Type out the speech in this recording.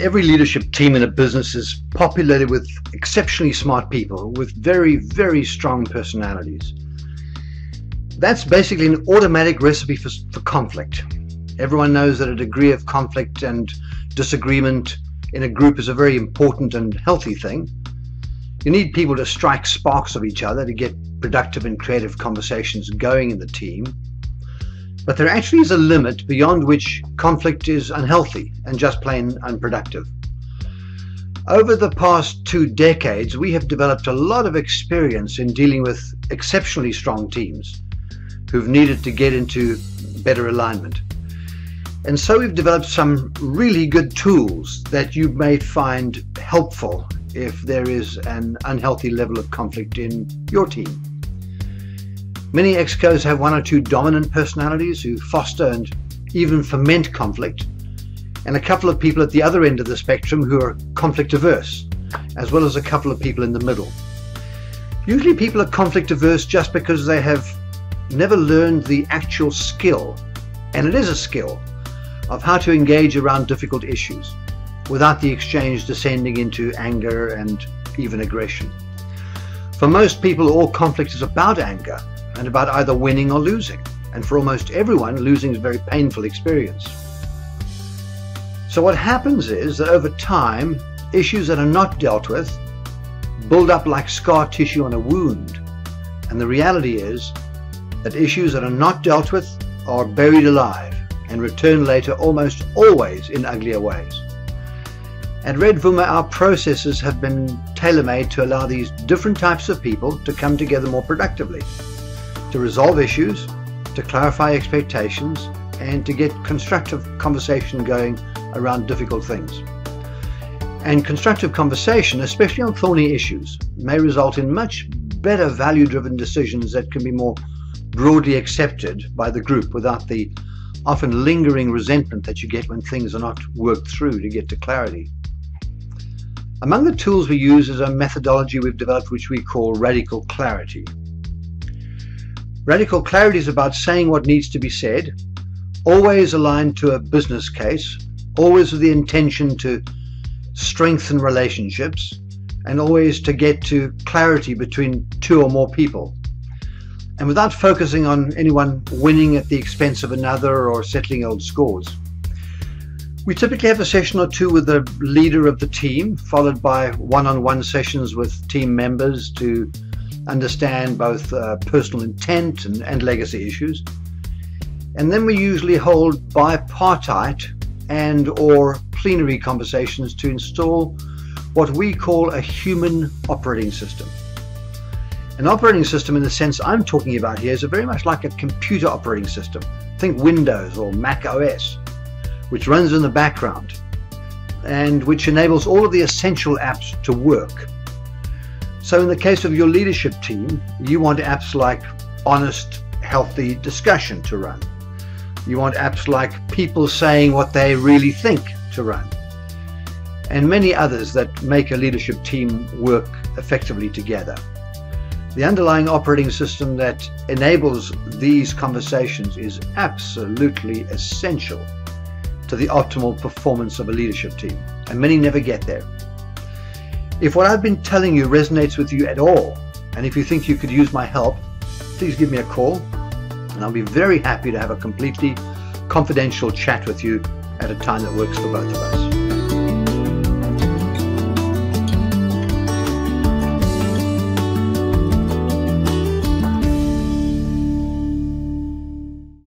every leadership team in a business is populated with exceptionally smart people with very, very strong personalities. That's basically an automatic recipe for conflict. Everyone knows that a degree of conflict and disagreement in a group is a very important and healthy thing. You need people to strike sparks of each other to get productive and creative conversations going in the team. But there actually is a limit beyond which conflict is unhealthy and just plain unproductive. Over the past 2 decades, we have developed a lot of experience in dealing with exceptionally strong teams who've needed to get into better alignment. And so we've developed some really good tools that you may find helpful if there is an unhealthy level of conflict in your team. Many excos have 1 or 2 dominant personalities who foster and even foment conflict, and a couple of people at the other end of the spectrum who are conflict averse, as well as a couple of people in the middle. Usually people are conflict averse just because they have never learned the actual skill, and it is a skill, of how to engage around difficult issues without the exchange descending into anger and even aggression. For most people, all conflict is about anger and about either winning or losing. And for almost everyone, losing is a very painful experience. So what happens is that over time, issues that are not dealt with build up like scar tissue on a wound. And the reality is that issues that are not dealt with are buried alive and return later almost always in uglier ways. At redvooma, our processes have been tailor-made to allow these different types of people to come together more productively, to resolve issues, to clarify expectations, and to get constructive conversation going around difficult things. And constructive conversation, especially on thorny issues, may result in much better value-driven decisions that can be more broadly accepted by the group without the often lingering resentment that you get when things are not worked through to get to clarity. Among the tools we use is a methodology we've developed which we call radical clarity. Radical clarity is about saying what needs to be said, always aligned to a business case, always with the intention to strengthen relationships, and always to get to clarity between 2 or more people, and without focusing on anyone winning at the expense of another or settling old scores. We typically have a session or 2 with the leader of the team, followed by one-on-one sessions with team members to understand both personal intent and legacy issues. And then we usually hold bipartite and or plenary conversations to install what we call a human operating system. An operating system in the sense I'm talking about here is very much like a computer operating system. Think Windows or Mac OS, which runs in the background and which enables all of the essential apps to work. So in the case of your leadership team, you want apps like honest, healthy discussion to run. You want apps like people saying what they really think to run, and many others that make a leadership team work effectively together. The underlying operating system that enables these conversations is absolutely essential to the optimal performance of a leadership team, and many never get there. If what I've been telling you resonates with you at all, and if you think you could use my help, please give me a call, and I'll be very happy to have a completely confidential chat with you at a time that works for both of us.